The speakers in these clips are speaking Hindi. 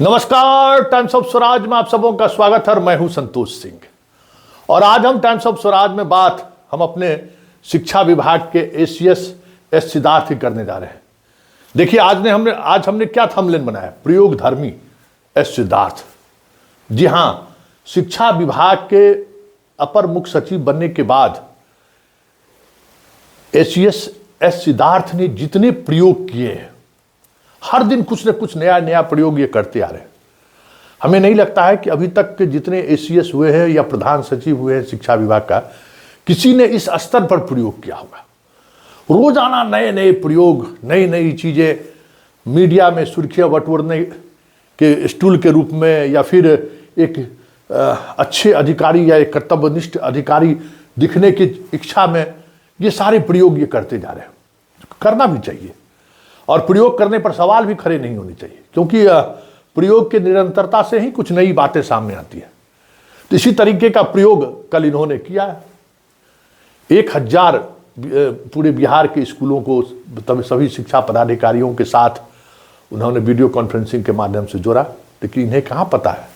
नमस्कार, टाइम्स ऑफ स्वराज में आप सबों का स्वागत है। मैं हूं संतोष सिंह और आज हम टाइम्स ऑफ स्वराज में बात हम अपने शिक्षा विभाग के एसीएस एस सिद्धार्थ की करने जा रहे हैं। देखिए, आज हमने क्या थंबनेल बनाया, प्रयोगधर्मी एस सिद्धार्थ। जी हां, शिक्षा विभाग के अपर मुख्य सचिव बनने के बाद एसीएस एस सिद्धार्थ ने जितने प्रयोग किए हैं, हर दिन कुछ न कुछ नया नया प्रयोग ये करते आ रहे हैं। हमें नहीं लगता है कि अभी तक के जितने एसीएस हुए हैं या प्रधान सचिव हुए हैं शिक्षा विभाग का, किसी ने इस स्तर पर प्रयोग किया होगा। रोजाना नए नए प्रयोग, नई नई चीजें मीडिया में सुर्खियां बटोरने के स्टूल के रूप में, या फिर एक अच्छे अधिकारी या एक कर्तव्यनिष्ठ अधिकारी दिखने की इच्छा में ये सारे प्रयोग ये करते जा रहे हैं। करना भी चाहिए और प्रयोग करने पर सवाल भी खड़े नहीं होने चाहिए, क्योंकि प्रयोग की निरंतरता से ही कुछ नई बातें सामने आती है। तो इसी तरीके का प्रयोग कल इन्होंने किया है। 1000 पूरे बिहार के स्कूलों को तब सभी शिक्षा पदाधिकारियों के साथ उन्होंने वीडियो कॉन्फ्रेंसिंग के माध्यम से जोड़ा। लेकिन इन्हें कहाँ पता है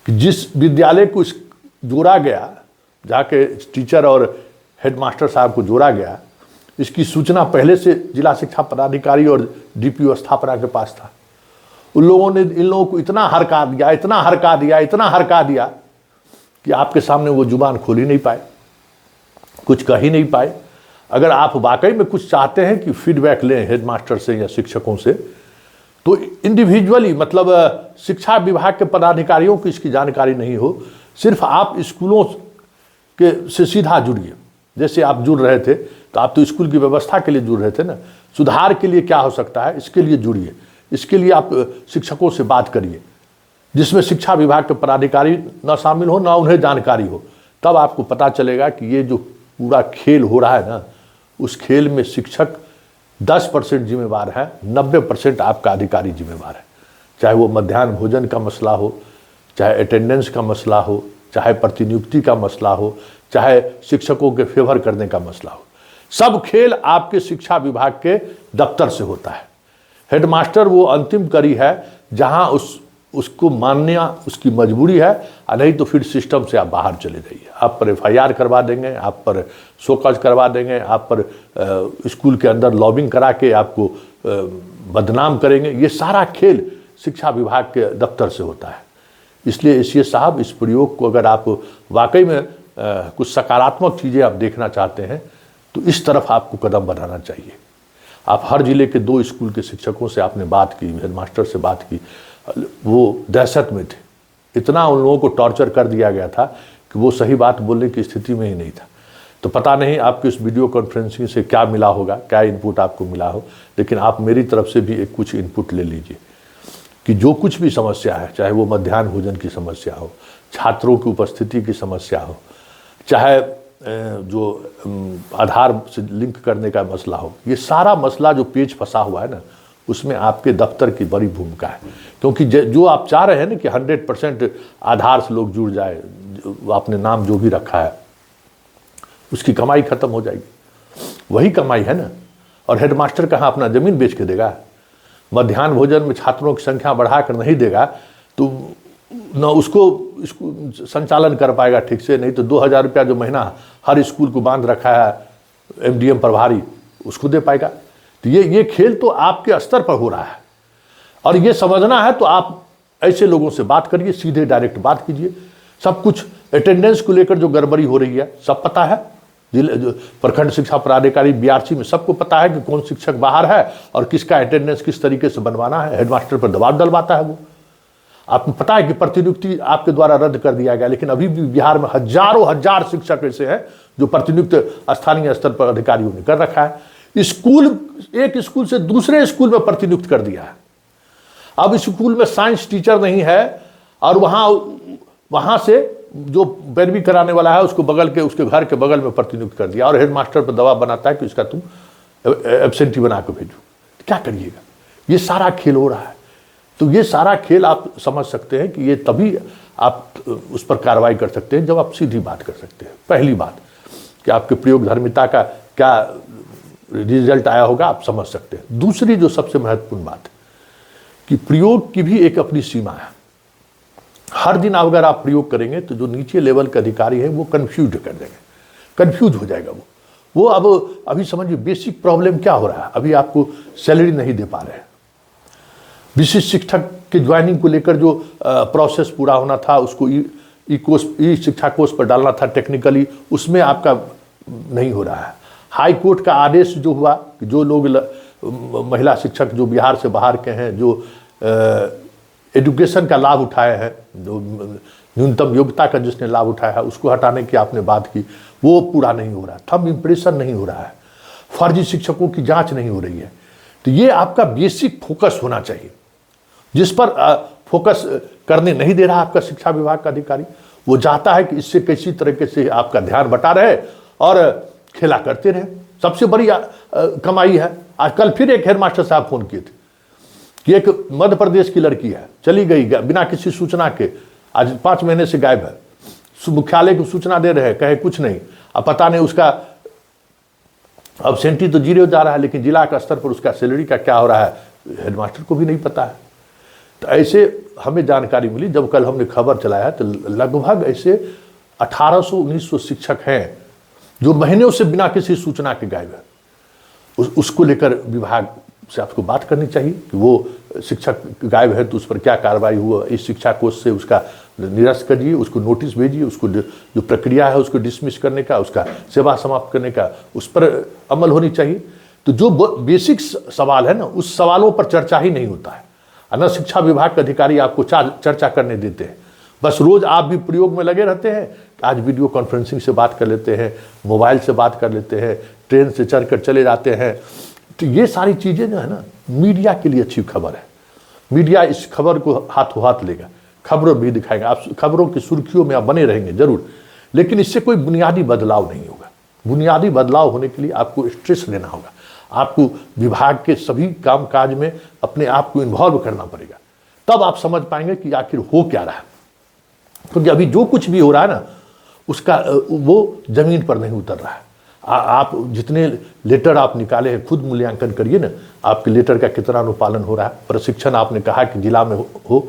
कि जिस विद्यालय को जोड़ा गया, जाके टीचर और हेडमास्टर साहब को जोड़ा गया, इसकी सूचना पहले से जिला शिक्षा पदाधिकारी और डीपीओ स्थापना के पास था। उन लोगों ने इन लोगों को इतना हरका दिया कि आपके सामने वो जुबान खोल ही नहीं पाए, कुछ कह ही नहीं पाए। अगर आप वाकई में कुछ चाहते हैं कि फीडबैक लें हेडमास्टर से या शिक्षकों से, तो इंडिविजुअली, मतलब शिक्षा विभाग के पदाधिकारियों को इसकी जानकारी नहीं हो, सिर्फ आप स्कूलों के से सीधा जुड़िए। जैसे आप जुड़ रहे थे, तो आप तो स्कूल की व्यवस्था के लिए जुड़ रहे थे ना, सुधार के लिए क्या हो सकता है इसके लिए जुड़िए। इसके लिए आप शिक्षकों से बात करिए, जिसमें शिक्षा विभाग के पदाधिकारी ना शामिल हो, ना उन्हें जानकारी हो। तब आपको पता चलेगा कि ये जो पूरा खेल हो रहा है ना, उस खेल में शिक्षक 10% जिम्मेवार है, 90% आपका अधिकारी जिम्मेवार है। चाहे वो मध्याह्न भोजन का मसला हो, चाहे अटेंडेंस का मसला हो, चाहे प्रतिनियुक्ति का मसला हो, चाहे शिक्षकों के फेवर करने का मसला हो, सब खेल आपके शिक्षा विभाग के दफ्तर से होता है। हेडमास्टर वो अंतिम कड़ी है जहां उसको मानना उसकी मजबूरी है, और नहीं तो फिर सिस्टम से आप बाहर चले जाइए। आप पर एफआईआर करवा देंगे, आप पर शोकॉज करवा देंगे, आप पर स्कूल के अंदर लॉबिंग करा के आपको बदनाम करेंगे। ये सारा खेल शिक्षा विभाग के दफ्तर से होता है। इसलिए एसीएस साहब, इस प्रयोग को अगर आप वाकई में कुछ सकारात्मक चीज़ें आप देखना चाहते हैं, तो इस तरफ आपको कदम बढ़ाना चाहिए। आप हर जिले के 2 स्कूल के शिक्षकों से आपने बात की, हेडमास्टर से बात की, वो दहशत में थे। इतना उन लोगों को टॉर्चर कर दिया गया था कि वो सही बात बोलने की स्थिति में ही नहीं था। तो पता नहीं आपके इस वीडियो कॉन्फ्रेंसिंग से क्या मिला होगा, क्या इनपुट आपको मिला हो, लेकिन आप मेरी तरफ से भी एक कुछ इनपुट ले लीजिए कि जो कुछ भी समस्या है, चाहे वो मध्याह्न भोजन की समस्या हो, छात्रों की उपस्थिति की समस्या हो, चाहे जो आधार से लिंक करने का मसला हो, ये सारा मसला जो पेच फंसा हुआ है ना, उसमें आपके दफ्तर की बड़ी भूमिका है। क्योंकि जो आप चाह रहे हैं ना कि 100% आधार से लोग जुड़ जाए, आपने नाम जो भी रखा है उसकी कमाई खत्म हो जाएगी। वही कमाई है ना। और हेडमास्टर कहाँ अपना ज़मीन बेच के देगा? मध्याह्न भोजन में छात्रों की संख्या बढ़ाकर नहीं देगा तो न उसको संचालन कर पाएगा ठीक से, नहीं तो 2000 रुपया जो महीना हर स्कूल को बांध रखा है एमडीएम प्रभारी, उसको दे पाएगा। तो ये खेल तो आपके स्तर पर हो रहा है, और ये समझना है तो आप ऐसे लोगों से बात करिए, सीधे डायरेक्ट बात कीजिए। सब कुछ अटेंडेंस को लेकर जो गड़बड़ी हो रही है सब पता है। जिले प्रखंड शिक्षा पदाधिकारी बीआरसी में सबको पता है कि कौन शिक्षक बाहर है और किसका अटेंडेंस किस तरीके से बनवाना है। हेडमास्टर पर दबाव डलवाता है वो। आपको पता है कि प्रतिनियुक्ति आपके द्वारा रद्द कर दिया गया, लेकिन अभी भी बिहार में हजारों हजार शिक्षक ऐसे हैं जो प्रतिनियुक्त स्थानीय स्तर पर अधिकारियों ने कर रखा है। एक स्कूल से दूसरे स्कूल में प्रतिनियुक्त कर दिया है। अब स्कूल में साइंस टीचर नहीं है, और वहां से जो पैरवी कराने वाला है उसको उसके घर के बगल में प्रतिनियुक्त कर दिया, और हेडमास्टर पर दबाव बनाता है कि इसका तुम एब्सेंटी बना के भेजो। क्या करिएगा? ये सारा खेल हो रहा है। तो ये सारा खेल आप समझ सकते हैं कि ये तभी आप उस पर कार्रवाई कर सकते हैं जब आप सीधी बात कर सकते हैं। पहली बात कि आपके प्रयोगधर्मिता का क्या रिजल्ट आया होगा आप समझ सकते हैं। दूसरी जो सबसे महत्वपूर्ण बात है कि प्रयोग की भी एक अपनी सीमा है। हर दिन अगर आप प्रयोग करेंगे तो जो नीचे लेवल के अधिकारी है वो कंफ्यूज कर देंगे, कंफ्यूज हो जाएगा वो अब अभी समझिए बेसिक प्रॉब्लम क्या हो रहा है, अभी आपको सैलरी नहीं दे पा रहे हैं। विशिष्ट शिक्षक के ज्वाइनिंग को लेकर जो प्रोसेस पूरा होना था उसको ई शिक्षा कोर्स पर डालना था टेक्निकली, उसमें आपका नहीं हो रहा है। हाई कोर्ट का आदेश जो हुआ कि जो लोग महिला शिक्षक जो बिहार से बाहर के हैं, जो एजुकेशन का लाभ उठाए हैं, जो न्यूनतम योग्यता का जिसने लाभ उठाया है, उसको हटाने की आपने बात की, वो पूरा नहीं हो रहा है। थंब इम्प्रेशन नहीं हो रहा है, फर्जी शिक्षकों की जांच नहीं हो रही है। तो ये आपका बेसिक फोकस होना चाहिए, जिस पर फोकस करने नहीं दे रहा आपका शिक्षा विभाग का अधिकारी। वो चाहता है कि इससे किसी तरीके से आपका ध्यान बटा रहे और खेला करते रहे। सबसे बड़ी कमाई है। आज कल फिर एक हेडमास्टर साहब फोन किए थे कि एक मध्य प्रदेश की लड़की है, चली गई बिना किसी सूचना के, आज 5 महीने से गायब है। मुख्यालय को सूचना दे रहे हैं, कहे कुछ नहीं। अब पता नहीं उसका अब्सेंटी तो 0 जा रहा है, लेकिन जिला का स्तर पर उसका सैलरी का क्या हो रहा है हेडमास्टर को भी नहीं पता है। तो ऐसे हमें जानकारी मिली जब कल हमने खबर चलाया, तो लगभग ऐसे 1800-1900 शिक्षक हैं जो महीनों से बिना किसी सूचना के गायब है। उसको लेकर विभाग से आपको बात करनी चाहिए कि वो शिक्षक गायब है तो उस पर क्या कार्रवाई हुआ, इस शिक्षा कोष से उसका निरस्त करिए, उसको नोटिस भेजिए, उसको जो प्रक्रिया है उसको डिसमिस करने का, उसका सेवा समाप्त करने का, उस पर अमल होनी चाहिए। तो जो बेसिक सवाल है ना, उस सवालों पर चर्चा ही नहीं होता है। न शिक्षा विभाग के अधिकारी आपको चर्चा करने देते हैं। बस रोज आप भी प्रयोग में लगे रहते हैं। आज वीडियो कॉन्फ्रेंसिंग से बात कर लेते हैं, मोबाइल से बात कर लेते हैं, ट्रेन से चढ़कर चले जाते हैं। तो ये सारी चीज़ें जो है ना, मीडिया के लिए अच्छी खबर है। मीडिया इस खबर को हाथों हाथ लेगा, खबरों भी दिखाएगा। आप खबरों की सुर्खियों में आप बने रहेंगे जरूर, लेकिन इससे कोई बुनियादी बदलाव नहीं होगा। बुनियादी बदलाव होने के लिए आपको स्ट्रेस लेना होगा, आपको विभाग के सभी कामकाज में अपने आप को इन्वॉल्व करना पड़ेगा। तब आप समझ पाएंगे कि आखिर हो क्या रहा है। क्योंकि अभी जो कुछ भी हो रहा है ना, उसका वो जमीन पर नहीं उतर रहा है। आप जितने लेटर आप निकाले हैं खुद मूल्यांकन करिए ना, आपके लेटर का कितना अनुपालन हो रहा है। प्रशिक्षण आपने कहा कि जिला में हो,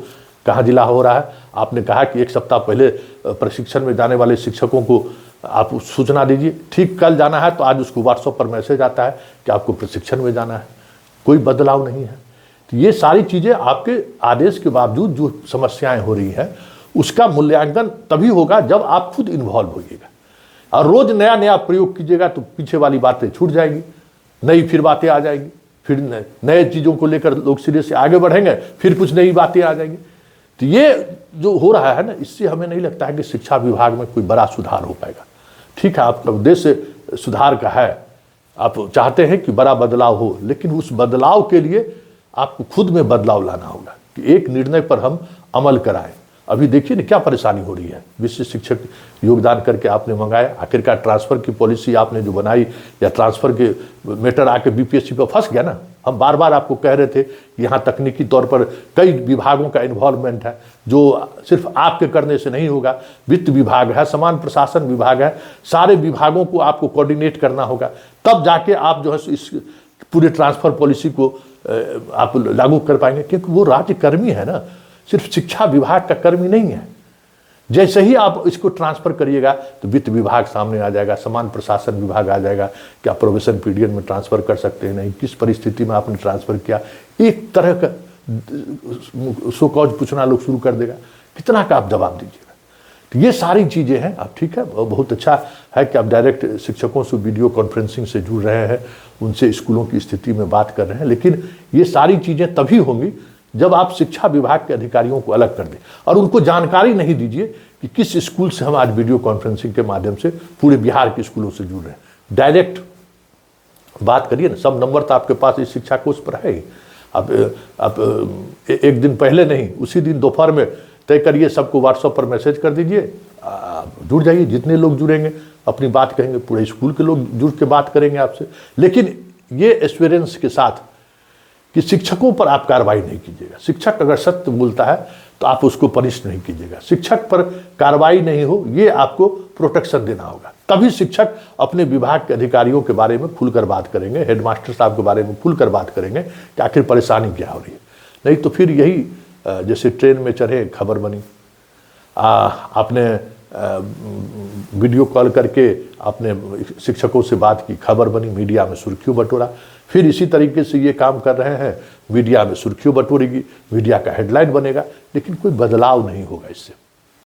कहाँ जिला हो रहा है। आपने कहा कि 1 सप्ताह पहले प्रशिक्षण में जाने वाले शिक्षकों को आप सूचना दीजिए। ठीक कल जाना है तो आज उसको व्हाट्सएप पर मैसेज आता है कि आपको प्रशिक्षण में जाना है। कोई बदलाव नहीं है। तो ये सारी चीज़ें आपके आदेश के बावजूद जो समस्याएं हो रही हैं, उसका मूल्यांकन तभी होगा जब आप खुद इन्वॉल्व होइएगा। और रोज नया नया प्रयोग कीजिएगा तो पीछे वाली बातें छूट जाएगी, नई फिर बातें आ जाएगी, फिर नए चीज़ों को लेकर लोग सिरे से आगे बढ़ेंगे, फिर कुछ नई बातें आ जाएंगी। तो ये जो हो रहा है ना, इससे हमें नहीं लगता है कि शिक्षा विभाग में कोई बड़ा सुधार हो पाएगा। ठीक है, आपका उद्देश्य सुधार का है, आप चाहते हैं कि बड़ा बदलाव हो, लेकिन उस बदलाव के लिए आपको खुद में बदलाव लाना होगा कि एक निर्णय पर हम अमल कराएं। अभी देखिए ना क्या परेशानी हो रही है। विशिष्ट शिक्षक योगदान करके आपने मंगाए, आखिरकार ट्रांसफ़र की पॉलिसी आपने जो बनाई, या ट्रांसफ़र के मैटर आके बीपीएससी पर फंस गया ना। हम बार बार आपको कह रहे थे कि यहाँ तकनीकी तौर पर कई विभागों का इन्वॉल्वमेंट है, जो सिर्फ आपके करने से नहीं होगा। वित्त विभाग है, समान प्रशासन विभाग है, सारे विभागों को आपको कोऑर्डिनेट करना होगा, तब जाके आप जो है इस पूरे ट्रांसफ़र पॉलिसी को आप लागू कर पाएंगे। क्योंकि वो राज्य कर्मी है ना, सिर्फ शिक्षा विभाग का कर्मी नहीं है। जैसे ही आप इसको ट्रांसफर करिएगा तो वित्त विभाग सामने आ जाएगा, समान प्रशासन विभाग आ जाएगा कि आप प्रोबेशन पीरियड में ट्रांसफर कर सकते हैं नहीं, किस परिस्थिति में आपने ट्रांसफर किया। एक तरह का सो कॉज पूछना लोग शुरू कर देगा, कितना का आप जवाब दीजिएगा। तो ये सारी चीज़ें हैं। अब ठीक है, बहुत अच्छा है कि आप डायरेक्ट शिक्षकों से वीडियो कॉन्फ्रेंसिंग से जुड़ रहे हैं, उनसे स्कूलों की स्थिति में बात कर रहे हैं, लेकिन ये सारी चीज़ें तभी होंगी जब आप शिक्षा विभाग के अधिकारियों को अलग कर दें और उनको जानकारी नहीं दीजिए कि किस स्कूल से हम आज वीडियो कॉन्फ्रेंसिंग के माध्यम से पूरे बिहार के स्कूलों से जुड़ रहे हैं। डायरेक्ट बात करिए ना, सब नंबर तो आपके पास इस शिक्षा कोष पर है ही। आप एक दिन पहले नहीं, उसी दिन दोपहर में तय करिए, सबको व्हाट्सएप पर मैसेज कर दीजिए, जुड़ जाइए। जितने लोग जुड़ेंगे अपनी बात कहेंगे, पूरे स्कूल के लोग जुड़ के बात करेंगे आपसे। लेकिन ये एश्योरेंस के साथ कि शिक्षकों पर आप कार्रवाई नहीं कीजिएगा। शिक्षक अगर सत्य बोलता है तो आप उसको पनिश नहीं कीजिएगा। शिक्षक पर कार्रवाई नहीं हो, ये आपको प्रोटेक्शन देना होगा। तभी शिक्षक अपने विभाग के अधिकारियों के बारे में खुलकर बात करेंगे, हेडमास्टर साहब के बारे में खुलकर बात करेंगे कि आखिर परेशानी क्या हो रही है। नहीं तो फिर यही जैसे ट्रेन में चढ़े खबर बनी, आपने वीडियो कॉल करके अपने शिक्षकों से बात की, खबर बनी, मीडिया में सुर्खियों बटोरा। फिर इसी तरीके से ये काम कर रहे हैं, मीडिया में सुर्खियों बटोरेगी, मीडिया का हेडलाइन बनेगा, लेकिन कोई बदलाव नहीं होगा इससे।